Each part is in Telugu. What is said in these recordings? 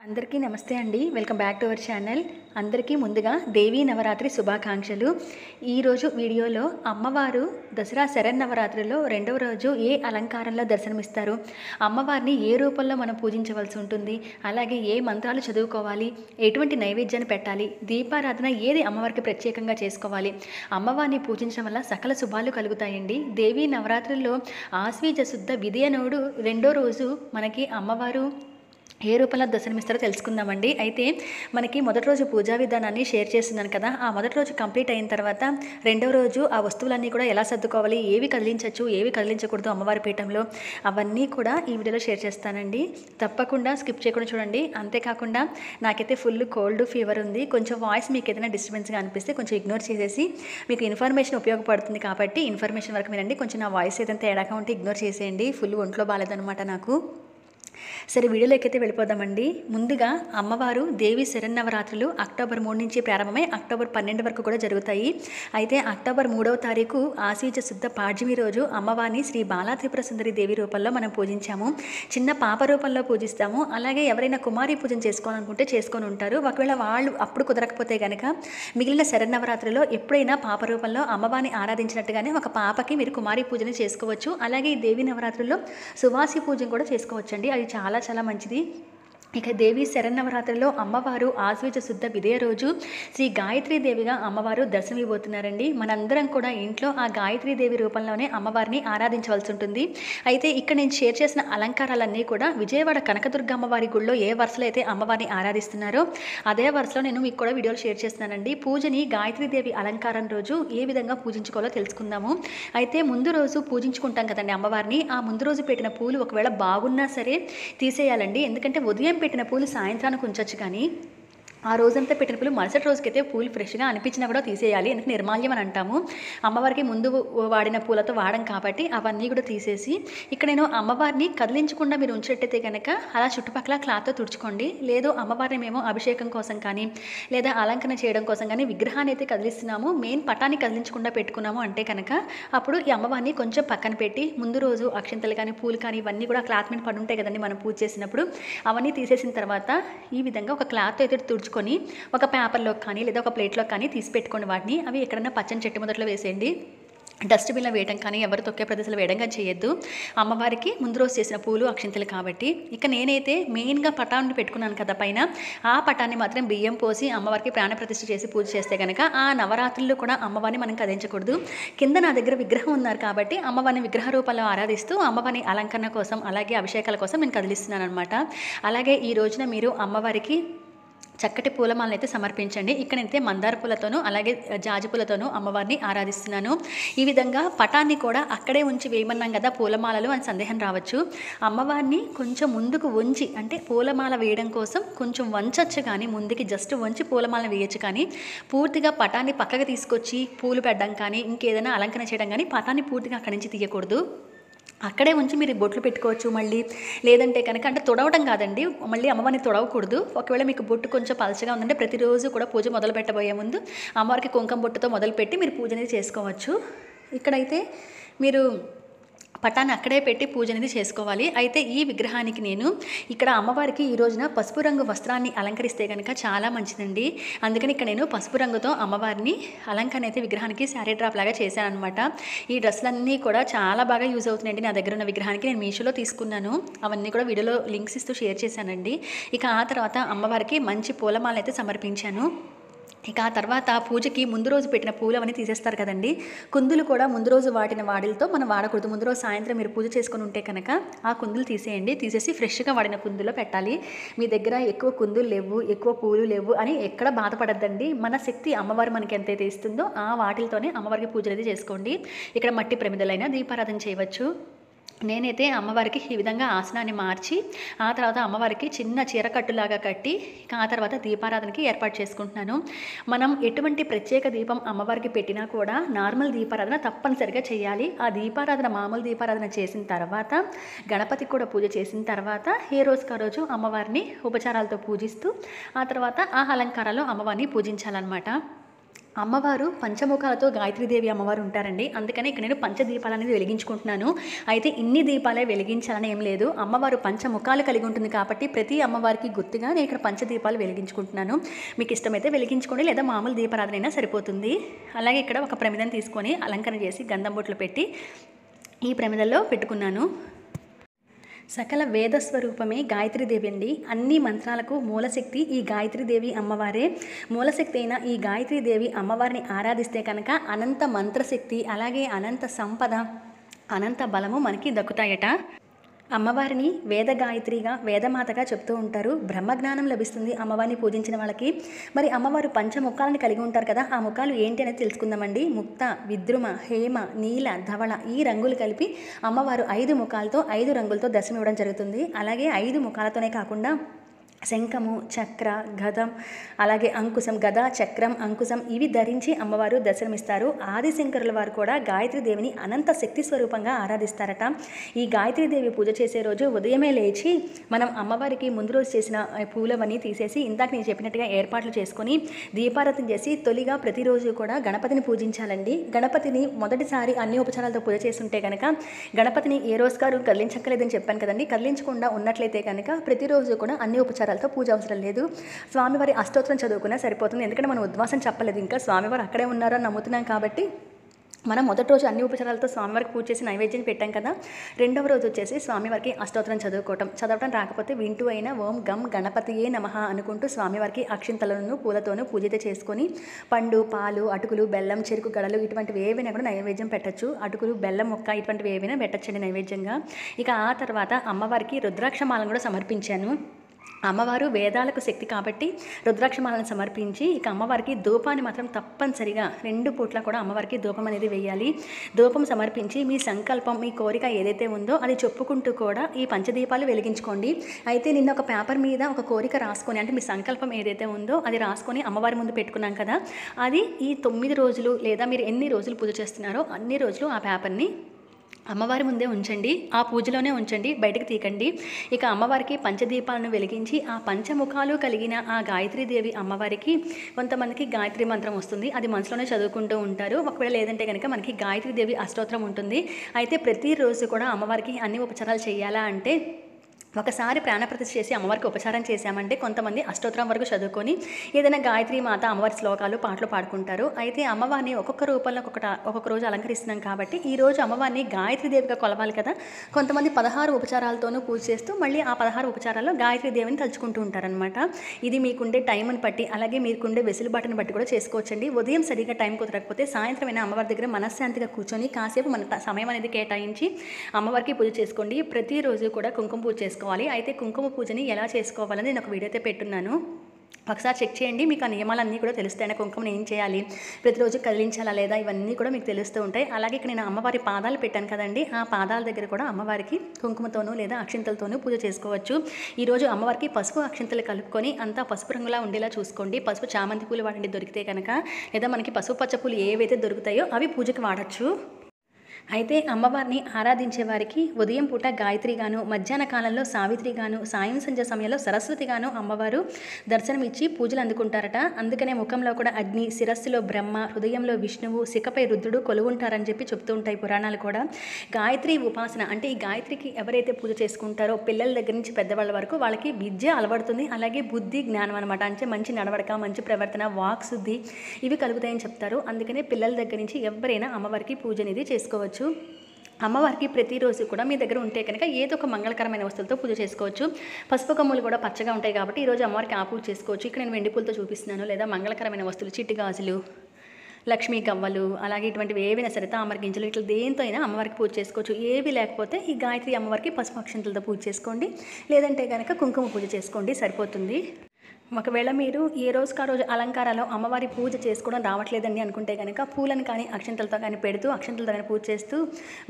అందరికీ నమస్తే అండి. Welcome back to our channel. అందరికీ ముందుగా దేవీ నవరాత్రి శుభాకాంక్షలు. ఈరోజు వీడియోలో అమ్మవారు దసరా శరన్నవరాత్రిలో రెండవ రోజు ఏ అలంకారంలో దర్శనమిస్తారు, అమ్మవారిని ఏ రూపంలో మనం పూజించవలసి ఉంటుంది, అలాగే ఏ మంత్రాలు చదువుకోవాలి, ఎటువంటి నైవేద్యాన్ని పెట్టాలి, దీపారాధన ఏది అమ్మవారికి ప్రత్యేకంగా చేసుకోవాలి, అమ్మవారిని పూజించడం వల్ల సకల శుభాలు కలుగుతాయండి. దేవీ నవరాత్రుల్లో ఆశ్వీజ శుద్ధ విదియనోడు రెండో రోజు మనకి అమ్మవారు ఏ రూపంలో దర్శనమిస్తారో తెలుసుకుందామండి. అయితే మనకి మొదటి రోజు పూజా విధానాన్ని షేర్ చేస్తున్నాను కదా, ఆ మొదటి రోజు కంప్లీట్ అయిన తర్వాత రెండవ రోజు ఆ వస్తువులన్నీ కూడా ఎలా సర్దుకోవాలి, ఏవి కదిలించవచ్చు, ఏవి కదిలించకూడదు అమ్మవారి పీఠంలో, అవన్నీ కూడా ఈ వీడియోలో షేర్ చేస్తానండి. తప్పకుండా స్కిప్ చేయకుండా చూడండి. అంతేకాకుండా నాకైతే ఫుల్ కోల్డ్ ఫీవర్ ఉంది. కొంచెం వాయిస్ మీకు ఏదైనా డిస్టర్బెన్స్గా అనిపిస్తే కొంచెం ఇగ్నోర్ చేసేసి, మీకు ఇన్ఫర్మేషన్ ఉపయోగపడుతుంది కాబట్టి ఇన్ఫర్మేషన్ వరకు వినండి. కొంచెం నా వాయిస్ ఏదైనా తేడాగా ఉంటే ఇగ్నోర్ చేసేయండి. ఫుల్ ఒంట్లో బాగాలేదనమాట నాకు. సరే, వీడియోలోకి అయితే వెళ్ళిపోదామండి. ముందుగా అమ్మవారు దేవి శరన్నవరాత్రులు అక్టోబర్ 3 నుంచి ప్రారంభమై అక్టోబర్ 12 వరకు కూడా జరుగుతాయి. అయితే అక్టోబర్ 3వ తారీఖు ఆశ్వీజ శుద్ధ పాడ్యమి రోజు అమ్మవారిని శ్రీ బాలాత్రిపుర సుందరి దేవి రూపంలో మనం పూజించాము. చిన్న పాప రూపంలో పూజిస్తాము. అలాగే ఎవరైనా కుమారి పూజను చేసుకోవాలనుకుంటే చేసుకొని ఉంటారు. ఒకవేళ వాళ్ళు అప్పుడు కుదరకపోతే కనుక మిగిలిన శరన్నవరాత్రిలో ఎప్పుడైనా పాప రూపంలో అమ్మవారిని ఆరాధించినట్టుగానే ఒక పాపకి మీరు కుమారి పూజని చేసుకోవచ్చు. అలాగే ఈ దేవి నవరాత్రుల్లో సువాసి పూజను కూడా చేసుకోవచ్చండి. అది చాలా చాలా మంచిది. ఇక దేవి శరన్నవరాత్రిలో అమ్మవారు ఆశ్వీజ శుద్ధ విదయ రోజు శ్రీ గాయత్రీదేవిగా అమ్మవారు దర్శనమివ్వబోతున్నారండి. మనందరం కూడా ఇంట్లో ఆ గాయత్రీదేవి రూపంలోనే అమ్మవారిని ఆరాధించవలసి ఉంటుంది. అయితే ఇక్కడ నేను షేర్ చేసిన అలంకారాలన్నీ కూడా విజయవాడ కనకదుర్గ అమ్మవారి గుళ్ళో ఏ వరుసలో అయితే అమ్మవారిని ఆరాధిస్తున్నారో అదే వరుసలో నేను మీకు కూడా వీడియోలు షేర్ చేస్తున్నానండి. పూజని గాయత్రీదేవి అలంకారం రోజు ఏ విధంగా పూజించుకోవాలో తెలుసుకుందాము. అయితే ముందు రోజు పూజించుకుంటాం కదండి అమ్మవారిని. ఆ ముందు రోజు పెట్టిన పూలు ఒకవేళ బాగున్నా సరే తీసేయాలండి. ఎందుకంటే ఉదయం పెట్టిన పూలు సాయంత్రానికి ఉంచొచ్చు, కానీ ఆ రోజంతా పెట్టిన పూలు మరుసటి రోజుకైతే పూలు ఫ్రెష్గా అనిపించినా కూడా తీసేయాలి. ఎందుకంటే నిర్మాల్యం అని అంటాము. అమ్మవారికి ముందు వాడిన పూలతో వాడం కాబట్టి అవన్నీ కూడా తీసేసి, ఇక్కడ నేను అమ్మవారిని కదిలించకుండా మీరు ఉంచినట్టయితే కనుక అలా చుట్టుపక్కల క్లాత్తో తుడుచుకోండి. లేదు అమ్మవారిని మేము అభిషేకం కోసం కానీ లేదా అలంకరణ చేయడం కోసం కానీ విగ్రహాన్ని అయితే కదిలిస్తున్నాము, మెయిన్ పటాన్ని కదిలించకుండా పెట్టుకున్నాము అంటే కనుక అప్పుడు ఈ అమ్మవారిని కొంచెం పక్కన పెట్టి ముందు రోజు అక్షింతలు కానీ పూలు కానీ ఇవన్నీ కూడా క్లాత్ మీద పడి ఉంటాయి కదండి మనం పూజ చేసినప్పుడు, అవన్నీ తీసేసిన తర్వాత ఈ విధంగా ఒక క్లాత్ అయితే తుడుచుకొని ఒక పేపర్లో కానీ లేదా ఒక ప్లేట్లో కానీ తీసి పెట్టుకోండి. వాటిని అవి ఎక్కడైనా పచ్చని చెట్టు మొదట్లో వేసేయండి. డస్ట్బిన్లో వేయడం కానీ ఎవరు తొక్కే ప్రదేశాలు వేయడం కానీ చేయొద్దు. అమ్మవారికి ముందు రోజు చేసిన పూలు అక్షింతలు కాబట్టి. ఇక నేనైతే మెయిన్గా పటాన్ని పెట్టుకున్నాను కదా పైన, ఆ పటాన్ని మాత్రం బియ్యం పోసి అమ్మవారికి ప్రాణప్రతిష్ఠ చేసి పూజ చేస్తే కనుక ఆ నవరాత్రుల్లో కూడా అమ్మవారిని మనం కదిలించకూడదు. కింద నా దగ్గర విగ్రహం ఉన్నారు కాబట్టి అమ్మవారిని విగ్రహ రూపంలో ఆరాధిస్తూ అమ్మవారిని అలంకరణ కోసం అలాగే అభిషేకాల కోసం నేను కదిలిస్తున్నాను అనమాట. అలాగే ఈ రోజున మీరు అమ్మవారికి చక్కటి పూలమాలను అయితే సమర్పించండి. ఇక్కడైతే మందార పూలతోనూ అలాగే జాజి పూలతోనూ అమ్మవారిని ఆరాధిస్తున్నాను. ఈ విధంగా పటాన్ని కూడా అక్కడే ఉంచి వేయమన్నాం కదా పూలమాలలు అని సందేహం రావచ్చు. అమ్మవారిని కొంచెం ముందుకు వంచి, అంటే పూలమాల వేయడం కోసం కొంచెం వంచచ్చు, కానీ ముందుకి జస్ట్ వంచి పూలమాలను వేయచ్చు, కానీ పూర్తిగా పటాన్ని పక్కకు తీసుకొచ్చి పూలు పెట్టడం కానీ ఇంకేదైనా అలంకరణ చేయడం కానీ పటాన్ని పూర్తిగా అక్కడి నుంచి తీయకూడదు. అక్కడే ఉంచి మీరు బొట్లు పెట్టుకోవచ్చు. మళ్ళీ లేదంటే కనుక అంటే తొడవటం కాదండి, మళ్ళీ అమ్మవారిని తొడవకూడదు. ఒకవేళ మీకు బొట్టు కొంచెం పలచగా ఉందంటే ప్రతిరోజు కూడా పూజ మొదలు పెట్టబోయే ముందు అమ్మవారికి కుంకుమ బొట్టుతో మొదలుపెట్టి మీరు పూజ అనేది చేసుకోవచ్చు. ఇక్కడైతే మీరు పటాన్ని అక్కడే పెట్టి పూజ అనేది చేసుకోవాలి. అయితే ఈ విగ్రహానికి నేను ఇక్కడ అమ్మవారికి ఈ రోజున పసుపు రంగు వస్త్రాన్ని అలంకరిస్తే కనుక చాలా మంచిదండి. అందుకని ఇక్కడ నేను పసుపు రంగుతో అమ్మవారిని అలంకరణ అయితే విగ్రహానికి శారీ డ్రాప్ లాగా చేశాను అనమాట. ఈ డ్రెస్సులన్నీ కూడా చాలా బాగా యూజ్ అవుతున్నాయండి. నా దగ్గర ఉన్న విగ్రహానికి నేను మీషోలో తీసుకున్నాను. అవన్నీ కూడా వీడియోలో లింక్స్ ఇస్తూ షేర్ చేశానండి. ఇక ఆ తర్వాత అమ్మవారికి మంచి పూలమాలను అయితే సమర్పించాను. ఇక ఆ తర్వాత పూజకి ముందు రోజు పెట్టిన పూలు అవన్నీ తీసేస్తారు కదండి. కుందులు కూడా ముందు రోజు వాటిన వాడిలతో మనం వాడకూడదు. ముందు రోజు సాయంత్రం మీరు పూజ చేసుకుని ఉంటే కనుక ఆ కుందులు తీసేయండి. తీసేసి ఫ్రెష్గా వాడిన కుందులో పెట్టాలి. మీ దగ్గర ఎక్కువ కుందులు లేవు, ఎక్కువ పూలు లేవు అని ఎక్కడ బాధపడద్దండి. మన శక్తి అమ్మవారు మనకి ఎంతైతే ఇస్తుందో ఆ వాటిలతోనే అమ్మవారికి పూజ అనేది చేసుకోండి. ఇక్కడ మట్టి ప్రమిదలైనా దీపారాధన చేయవచ్చు. నేనైతే అమ్మవారికి ఈ విధంగా ఆసనాన్ని మార్చి ఆ తర్వాత అమ్మవారికి చిన్న చీరకట్టులాగా కట్టి ఆ తర్వాత దీపారాధనకి ఏర్పాటు చేసుకుంటున్నాను. మనం ఎటువంటి ప్రత్యేక దీపం అమ్మవారికి పెట్టినా కూడా నార్మల్ దీపారాధన తప్పనిసరిగా చేయాలి. ఆ దీపారాధన మామూలు దీపారాధన చేసిన తర్వాత గణపతికి కూడా పూజ చేసిన తర్వాత ఏ రోజుకి ఆ రోజు అమ్మవారిని ఉపచారాలతో పూజిస్తూ ఆ తర్వాత ఆ అలంకారాలు అమ్మవారిని పూజించాలన్నమాట. అమ్మవారు పంచముఖాలతో గాయత్రీదేవి అమ్మవారు ఉంటారండి. అందుకని ఇక్కడ నేను పంచదీపాలు అనేది వెలిగించుకుంటున్నాను. అయితే ఇన్ని దీపాలే వెలిగించాలని ఏం లేదు. అమ్మవారు పంచముఖాలు కలిగి ఉంటుంది కాబట్టి ప్రతి అమ్మవారికి గుర్తుగా నేను ఇక్కడ పంచదీపాలు వెలిగించుకుంటున్నాను. మీకు ఇష్టమైతే వెలిగించుకోండి, లేదా మామూలు దీపారాధన అయినా సరిపోతుంది. అలాగే ఇక్కడ ఒక ప్రమిదను తీసుకొని అలంకరణ చేసి గంధం బొట్లు పెట్టి ఈ ప్రమిదల్లో పెట్టుకున్నాను. సకల వేద స్వరూపమే గాయత్రీదేవి అండి. అన్ని మంత్రాలకు మూలశక్తి ఈ గాయత్రీదేవి అమ్మవారే. మూలశక్తి అయిన ఈ గాయత్రీదేవి అమ్మవారిని ఆరాధిస్తే కనుక అనంత మంత్రశక్తి, అలాగే అనంత సంపద, అనంత బలము మనకి దక్కుతాయట. అమ్మవారిని వేద గాయత్రిగా, వేదమాతగా చెప్తూ ఉంటారు. బ్రహ్మజ్ఞానం లభిస్తుంది అమ్మవారిని పూజించిన వాళ్ళకి. మరి అమ్మవారు పంచముఖాలను కలిగి ఉంటారు కదా, ఆ ముఖాలు ఏంటి అనేది తెలుసుకుందామండి. ముక్త, విద్రుమ, హేమ, నీల, ధవళ ఈ రంగులు కలిపి అమ్మవారు 5 ముఖాలతో 5 రంగులతో దర్శనమివ్వడం జరుగుతుంది. అలాగే 5 ముఖాలతోనే కాకుండా శంఖము, చక్ర, గదం, అలాగే అంకుశం, గద, చక్రం, అంకుశం ఇవి ధరించి అమ్మవారు దర్శనమిస్తారు. ఆదిశంకరుల వారు కూడా గాయత్రీదేవిని అనంత శక్తి స్వరూపంగా ఆరాధిస్తారట. ఈ గాయత్రీదేవి పూజ చేసే రోజు ఉదయమే లేచి మనం అమ్మవారికి ముందు రోజు చేసిన పూలవన్నీ తీసేసి ఇందాక నేను చెప్పినట్టుగా ఏర్పాట్లు చేసుకొని దీపారాధన చేసి తొలిగా ప్రతిరోజు కూడా గణపతిని పూజించాలండి. గణపతిని మొదటిసారి అన్ని ఉపచారాలతో పూజ చేస్తుంటే కనుక గణపతిని ఏ రోజుగారు కదిలించక్కర్లేదని చెప్పాను కదండి. కదిలించకుండా ఉన్నట్లయితే కనుక ప్రతిరోజు కూడా అన్ని ఉపచారాలతో పూజ అవసరం లేదు. స్వామివారి అష్టోత్తరం చదువుకున్నా సరిపోతుంది. ఎందుకంటే మనం ఉద్వాసం చెప్పలేదు, ఇంకా స్వామివారు అక్కడే ఉన్నారని నమ్ముతున్నాం కాబట్టి మనం మొదటి రోజు అన్ని ఉపచారాలతో స్వామివారికి పూజ చేసి నైవేద్యం పెట్టాం కదా, రెండవ రోజు వచ్చేసి స్వామివారికి అష్టోత్తరం చదవటం రాకపోతే వింటూ అయినా ఓం గం గణపతియే నమః అనుకుంటూ స్వామివారికి అక్షింతలను పూలతోనూ పూజిత చేసుకొని పండు, పాలు, అటుకులు, బెల్లం, చెరుకు గడలు ఇటువంటివి ఏవైనా కూడా నైవేద్యం పెట్టచ్చు. అటుకులు, బెల్లం ముక్క ఇటువంటివి ఏవైనా పెట్టచ్చండి నైవేద్యంగా. ఇక ఆ తర్వాత అమ్మవారికి రుద్రాక్షమాలను కూడా సమర్పించాను. అమ్మవారు వేదాలకు శక్తి కాబట్టి రుద్రాక్షమాలను సమర్పించి ఇక అమ్మవారికి ధూపాన్ని మాత్రం తప్పనిసరిగా 2 పూట్ల కూడా అమ్మవారికి ధూపం అనేది వేయాలి. ధూపం సమర్పించి మీ సంకల్పం, మీ కోరిక ఏదైతే ఉందో అది చెప్పుకుంటూ కూడా ఈ పంచదీపాలు వెలిగించుకోండి. అయితే నిన్న ఒక పేపర్ మీద ఒక కోరిక రాసుకొని, అంటే మీ సంకల్పం ఏదైతే ఉందో అది రాసుకొని అమ్మవారి ముందు పెట్టుకున్నాం కదా, అది ఈ 9 రోజులు లేదా మీరు ఎన్ని రోజులు పూజ చేస్తున్నారో అన్ని రోజులు ఆ పేపర్ని అమ్మవారి ముందే ఉంచండి. ఆ పూజలోనే ఉంచండి, బయటకు తీకండి. ఇక అమ్మవారికి పంచదీపాలను వెలిగించి ఆ పంచముఖాలు కలిగిన ఆ గాయత్రీదేవి అమ్మవారికి కొంతమందికి గాయత్రి మంత్రం వస్తుంది, అది మనసులోనే చదువుకుంటూ ఉంటారు. ఒకవేళ లేదంటే కనుక మనకి గాయత్రీదేవి అష్టోత్తరం ఉంటుంది. అయితే ప్రతిరోజు కూడా అమ్మవారికి అన్ని ఉపచారాలు చేయాలా అంటే ఒకసారి ప్రాణప్రతిష్ఠ చేసి అమ్మవారికి ఉపచారం చేశామంటే కొంతమంది అష్టోత్తరం వరకు చదువుకొని ఏదైనా గాయత్రి మాత అమ్మవారి శ్లోకాలు, పాటలు పాడుకుంటారు. అయితే అమ్మవారిని ఒక్కొక్క రూపంలో ఒక్కొక్క రోజు అలంకరిస్తున్నాం కాబట్టి ఈ రోజు అమ్మవారిని గాయత్రీదేవిగా కొలవాలి కదా. కొంతమంది 16 ఉపచారాలతోనూ పూజ చేస్తూ మళ్ళీ ఆ 16 ఉపచారాల్లో గాయత్రీదేవిని తలుచుకుంటూ ఉంటారనమాట. ఇది మీకుండే టైంని బట్టి, అలాగే మీకుండే వెసులుబాటుని బట్టి కూడా చేసుకోవచ్చండి. ఉదయం సరిగ్గా టైం కుదరకపోతే సాయంత్రం అయినా అమ్మవారి దగ్గర మనశ్శాంతిగా కూర్చొని కాసేపు మన సమయం అనేది కేటాయించి అమ్మవారికి పూజ చేసుకోండి. ప్రతిరోజు కూడా కుంకుమ పూజ చేసుకోవాలి. అయితే కుంకుమ పూజని ఎలా చేసుకోవాలని నేను ఒక వీడియో అయితే పెట్టున్నాను, ఒకసారి చెక్ చేయండి. మీకు ఆ నియమాలన్నీ కూడా తెలుస్తాయి. కుంకుమని ఏం చేయాలి, ప్రతిరోజు కదిలించాలా లేదా, ఇవన్నీ కూడా మీకు తెలుస్తూ ఉంటాయి. అలాగే ఇక్కడ నేను అమ్మవారి పాదాలు పెట్టాను కదండి, ఆ పాదాల దగ్గర కూడా అమ్మవారికి కుంకుమతోనూ లేదా అక్షింతలతోనూ పూజ చేసుకోవచ్చు. ఈరోజు అమ్మవారికి పసుపు అక్షింతలు కలుపుకొని అంతా పసుపు రంగులా ఉండేలా చూసుకోండి. పసుపు చామంతి పూలు వాడండి దొరికితే కనుక, లేదా మనకి పసుపు పచ్చ పూలు ఏవైతే దొరుకుతాయో అవి పూజకి వాడచ్చు. అయితే అమ్మవారిని ఆరాధించే వారికి ఉదయం పూట గాయత్రిగాను, మధ్యాహ్న కాలంలో సావిత్రిగాను, సాయం సంధ్య సమయంలో సరస్వతిగాను అమ్మవారు దర్శనమిచ్చి పూజలు అందుకుంటారట. అందుకనే ముఖంలో కూడా అగ్ని, శిరస్సులో బ్రహ్మ, హృదయంలో విష్ణువు, శిఖపై రుద్రుడు కొలువుంటారని చెప్పి చెప్తూ ఉంటాయి పురాణాలు కూడా. గాయత్రి ఉపాసన అంటే ఈ గాయత్రికి ఎవరైతే పూజ చేసుకుంటారో పిల్లల దగ్గర నుంచి పెద్దవాళ్ళ వరకు వాళ్ళకి విద్య అలవడుతుంది, అలాగే బుద్ధి, జ్ఞానం అనమాట. అంటే మంచి నడవడక, మంచి ప్రవర్తన, వాక్ శుద్ధి ఇవి కలుగుతాయని చెప్తారు. అందుకనే పిల్లల దగ్గర నుంచి ఎవరైనా అమ్మవారికి పూజ అనేది చేసుకోవచ్చు. అమ్మవారికి ప్రతిరోజు కూడా మీ దగ్గర ఉంటే కనుక ఏదో ఒక మంగళకరమైన వస్తువులతో పూజ చేసుకోవచ్చు. పసుపు కొమ్ములు కూడా పచ్చగా ఉంటాయి కాబట్టి ఈరోజు అమ్మవారికి ఆ పూజ చేసుకోవచ్చు. ఇక్కడ నేను వెండి పూలతో చూపిస్తున్నాను, లేదా మంగళకరమైన వస్తువులు చిట్టి గాజులు, లక్ష్మీ గవ్వలు, అలాగే ఇటువంటివి ఏవైనా సరే తామర గింజలు ఇట్లా దేంతో అయినా అమ్మవారికి పూజ చేసుకోవచ్చు. ఏవి లేకపోతే ఈ గాయత్రి అమ్మవారికి పసుపు అక్షంతలతో పూజ చేసుకోండి, లేదంటే కనుక కుంకుమ పూజ చేసుకోండి, సరిపోతుంది. ఒకవేళ మీరు ఏ రోజుకి ఆ రోజు అలంకారాలు అమ్మవారి పూజ చేసుకోవడం రావట్లేదండి అనుకుంటే కనుక పూలను కానీ అక్షంతలతో కానీ పెడుతూ అక్షంతలతో కానీ పూజ చేస్తూ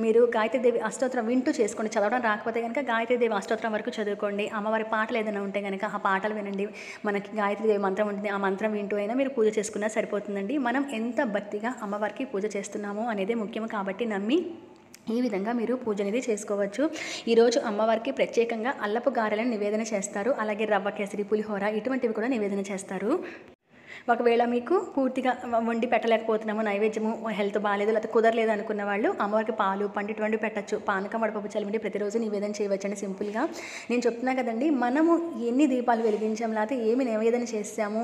మీరు గాయత్రీదేవి అష్టోత్తరం వింటూ చేసుకోండి. చదవడం రాకపోతే కనుక గాయత్రీదేవి అష్టోత్తరం వరకు చదువుకోండి. అమ్మవారి పాటలు ఏదైనా ఉంటే కనుక ఆ పాటలు వినండి. మనకి గాయత్రీదేవి మంత్రం ఉంటుంది, ఆ మంత్రం వింటూ అయినా మీరు పూజ చేసుకున్నా సరిపోతుందండి. మనం ఎంత భక్తిగా అమ్మవారికి పూజ చేస్తున్నామో అనేదే ముఖ్యం కాబట్టి నమ్మి ఈ విధంగా మీరు పూజ అనేది చేసుకోవచ్చు. ఈరోజు అమ్మవారికి ప్రత్యేకంగా అల్లపు గారెలను నివేదన చేస్తారు, అలాగే రవ్వ కేసరి, పులిహోర ఇటువంటివి కూడా నివేదన చేస్తారు. ఒకవేళ మీకు పూర్తిగా వండి పెట్టలేకపోతున్నాము, నైవేద్యము హెల్త్ బాగాలేదు లేకపోతే కుదరలేదు అనుకున్న వాళ్ళు అమ్మవారికి పాలు పండిటువంటి పెట్టచ్చు, పానకం వడపప్పు చలిమిడి ప్రతిరోజు నివేదన చేయవచ్చండి సింపుల్గా. నేను చెప్తున్నా కదండి, మనము ఎన్ని దీపాలు వెలిగించాం లేకపోతే ఏమి నివేదన చేసాము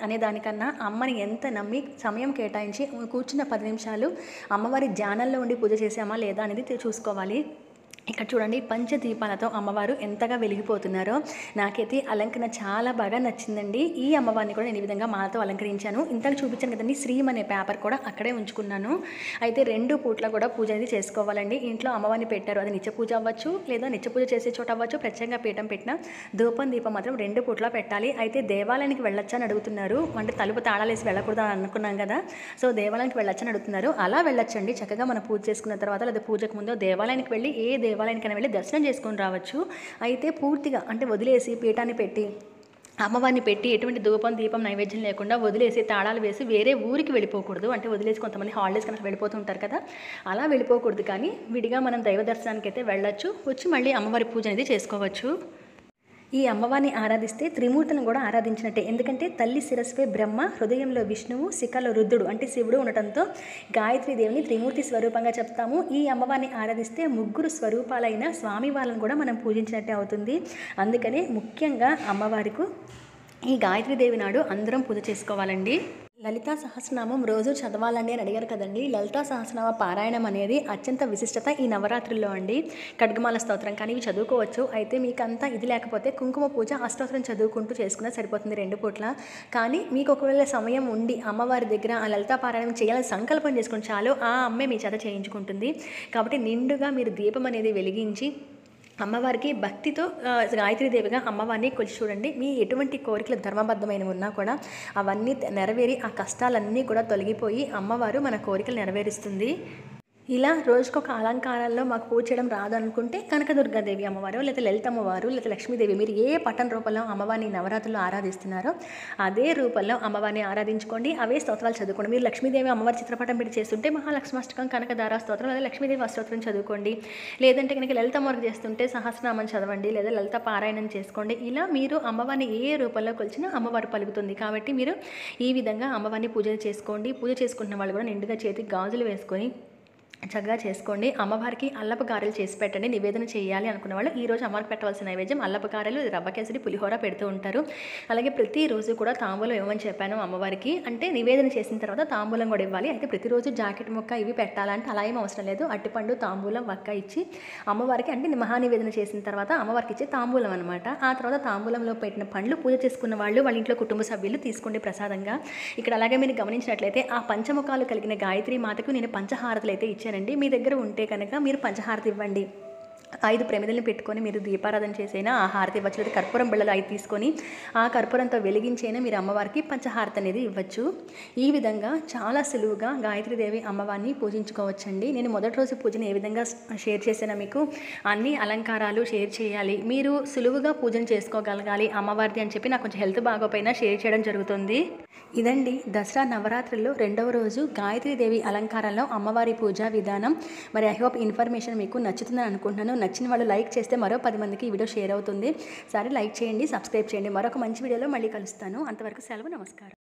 అనే దానికన్నా అమ్మని ఎంత నమ్మి సమయం కేటాయించి కూర్చున్న 10 నిమిషాలు అమ్మవారి ధ్యానంలో ఉండి పూజ చేసామా లేదా అనేది చూసుకోవాలి. ఇక్కడ చూడండి పంచదీపాలతో అమ్మవారు ఎంతగా వెలిగిపోతున్నారో. నాకైతే అలంకరణ చాలా బాగా నచ్చిందండి. ఈ అమ్మవారిని కూడా నేను ఈ విధంగా మాలతో అలంకరించాను. ఇంతకు చూపించాను కదండి, శ్రీం అనే పేపర్ కూడా అక్కడే ఉంచుకున్నాను. అయితే 2 పూట్ల కూడా పూజ అనేది చేసుకోవాలండి. ఇంట్లో అమ్మవారిని పెట్టారు, అది నిత్య పూజ అవ్వచ్చు లేదా నిత్య పూజ చేసే చోట అవ్వచ్చు, ప్రత్యేకంగా పీఠం పెట్టిన ధూపం దీపం మాత్రం 2 పూట్ల పెట్టాలి. అయితే దేవాలయానికి వెళ్ళొచ్చా అని అడుగుతున్నారు, అంటే తలుపు తాళాలేసి వెళ్ళకూడదు అని అనుకున్నాం కదా, సో దేవాలయానికి వెళ్ళొచ్చని అడుగుతున్నారు. అలా వెళ్ళొచ్చండి, చక్కగా మనం పూజ చేసుకున్న తర్వాత లేదా పూజకు ముందు దేవాలయానికి వెళ్ళి దేవాలయానికైనా వెళ్ళి దర్శనం చేసుకొని రావచ్చు. అయితే పూర్తిగా అంటే వదిలేసి పీఠాన్ని పెట్టి అమ్మవారిని పెట్టి ఎటువంటి ధూపం దీపం నైవేద్యం లేకుండా వదిలేసి తాళాలు వేసి వేరే ఊరికి వెళ్ళిపోకూడదు. అంటే వదిలేసి కొంతమంది హాలిడేస్ కనుక వెళ్ళిపోతుంటారు కదా, అలా వెళ్ళిపోకూడదు. కానీ విడిగా మనం దైవ దర్శనానికి అయితే వెళ్ళొచ్చు, వచ్చి మళ్ళీ అమ్మవారి పూజ అనేది చేసుకోవచ్చు. ఈ అమ్మవారిని ఆరాధిస్తే త్రిమూర్తులను కూడా ఆరాధించినట్టే. ఎందుకంటే తల్లి శిరస్సుపై బ్రహ్మ, హృదయంలో విష్ణువు, శిఖలో రుద్రుడు అంటే శివుడు ఉండటంతో గాయత్రీదేవిని త్రిమూర్తి స్వరూపంగా చెప్తాము. ఈ అమ్మవారిని ఆరాధిస్తే 3 స్వరూపాలైన స్వామి వాళ్ళని కూడా మనం పూజించినట్టే అవుతుంది. అందుకనే ముఖ్యంగా అమ్మవారికి ఈ గాయత్రీదేవి నాడు అందరం పూజ చేసుకోవాలండి. లలితా సహస్రనామం రోజు చదవాలండి అని అడిగారు కదండి. లలితా సహస్రనామ పారాయణం అనేది అత్యంత విశిష్టత ఈ నవరాత్రుల్లో అండి. ఖడ్గమాల స్తోత్రం కానీ ఇవి చదువుకోవచ్చు. అయితే మీకు అంతా ఇది లేకపోతే కుంకుమ పూజ అష్టోత్తరం చదువుకుంటూ చేసుకున్నా సరిపోతుంది 2 పూట్ల. కానీ మీకు ఒకవేళ సమయం ఉండి అమ్మవారి దగ్గర ఆ లలితా పారాయణం చేయాలని సంకల్పం చేసుకుని చాలు, ఆ అమ్మే మీ చేత చేయించుకుంటుంది. కాబట్టి నిండుగా మీరు దీపం అనేది వెలిగించి అమ్మవారికి భక్తితో గాయత్రీదేవిగా అమ్మవారిని కొలిచి చూడండి. మీ ఎటువంటి కోరికలు ధర్మబద్ధమైనవి ఉన్నా కూడా అవన్నీ నెరవేరి ఆ కష్టాలన్నీ కూడా తొలగిపోయి అమ్మవారు మన కోరికలు నెరవేరుస్తుంది. ఇలా రోజుకొక అలంకారాల్లో మాకు పూజ చేయడం రాదు అనుకుంటే కనకదుర్గాదేవి అమ్మవారు లేదా లలిత అమ్మవారు లేదా లక్ష్మీదేవి, మీరు ఏ పట్టణ రూపంలో అమ్మవారిని నవరాత్రుల్లో ఆరాధిస్తున్నారో అదే రూపంలో అమ్మవారిని ఆరాధించుకోండి, అవే స్తోత్రాలు చదువుకోండి. మీరు లక్ష్మీదేవి అమ్మవారి చిత్రపటం పెట్టి చేస్తుంటే మహాలక్ష్మాష్టకం, కనకదార స్తోత్రం లేదా లక్ష్మీదేవి అష్టోత్తరం చదువుకోండి. లేదంటే కనుక లలిత అమ్మవారికి చేస్తుంటే సహస్రనామం చదవండి లేదా లలిత పారాయణం చేసుకోండి. ఇలా మీరు అమ్మవారిని ఏ రూపంలో కొలిచినా అమ్మవారు పలుకుతుంది. కాబట్టి మీరు ఈ విధంగా అమ్మవారిని పూజ చేసుకోండి. పూజ చేసుకుంటున్న వాళ్ళు కూడా నిండుగా చేతికి గాజులు వేసుకొని చక్కగా చేసుకోండి. అమ్మవారికి అల్లపు గారెలు చేసి పెట్టండి. నివేదన చేయాలి అనుకున్న వాళ్ళు ఈరోజు అమ్మవారికి పెట్టవలసిన నైవేద్యం అల్లపు గారెలు, రవ్వ కేసరి, పులిహోర పెడుతూ ఉంటారు. అలాగే ప్రతిరోజు కూడా తాంబూలం ఇవ్వమని చెప్పాను అమ్మవారికి. అంటే నివేదన చేసిన తర్వాత తాంబూలం కూడా ఇవ్వాలి. అయితే ప్రతిరోజు జాకెట్ ముక్క ఇవి పెట్టాలంటే అలా ఏం అవసరం లేదు. అట్టిపండు, తాంబూలం, వక్క ఇచ్చి అమ్మవారికి అంటే మహానివేదన చేసిన తర్వాత అమ్మవారికి ఇచ్చే తాంబూలం అనమాట. ఆ తర్వాత తాంబూలంలో పెట్టిన పండ్లు పూజ చేసుకున్న వాళ్ళు వాళ్ళ ఇంట్లో కుటుంబ సభ్యులు తీసుకోండి ప్రసాదంగా. ఇక్కడ అలాగే మీరు గమనించినట్లయితే ఆ పంచముఖాలు కలిగిన గాయత్రి మాతకు నేను పంచహారతలు అయితే ఇచ్చానండి. మీ దగ్గర ఉంటే కనుక మీరు పంచహారతి ఇవ్వండి. 5 ప్రమిదలను పెట్టుకొని మీరు దీపారాధన చేసైనా ఆ హారతి ఇవ్వచ్చు. లేదా కర్పూరం బిళ్ళలు 5 తీసుకొని ఆ కర్పూరంతో వెలిగించైనా మీరు అమ్మవారికి పంచహారతి అనేది ఇవ్వచ్చు. ఈ విధంగా చాలా సులువుగా గాయత్రీదేవి అమ్మవారిని పూజించుకోవచ్చండి. నేను మొదటి రోజు పూజను ఏ విధంగా షేర్ చేసినా మీకు అన్ని అలంకారాలు షేర్ చేయాలి, మీరు సులువుగా పూజను చేసుకోగలగాలి అమ్మవారిది అని చెప్పి నాకు కొంచెం హెల్త్ బాగోపోయినా షేర్ చేయడం జరుగుతుంది. ఇదండి దసరా నవరాత్రుల్లో 2వ రోజు గాయత్రీదేవి అలంకారంలో అమ్మవారి పూజా విధానం. మరి ఐ హోప్ ఇన్ఫర్మేషన్ మీకు నచ్చుతుందని అనుకుంటున్నాను. నచ్చిన వాళ్ళు లైక్ చేస్తే మరో 10 మందికి ఈ వీడియో షేర్ అవుతుంది. సరే లైక్ చేయండి, సబ్స్క్రైబ్ చేయండి. మరొక మంచి వీడియోలో మళ్ళీ కలుస్తాను. అంతవరకు సెలవు, నమస్కారం.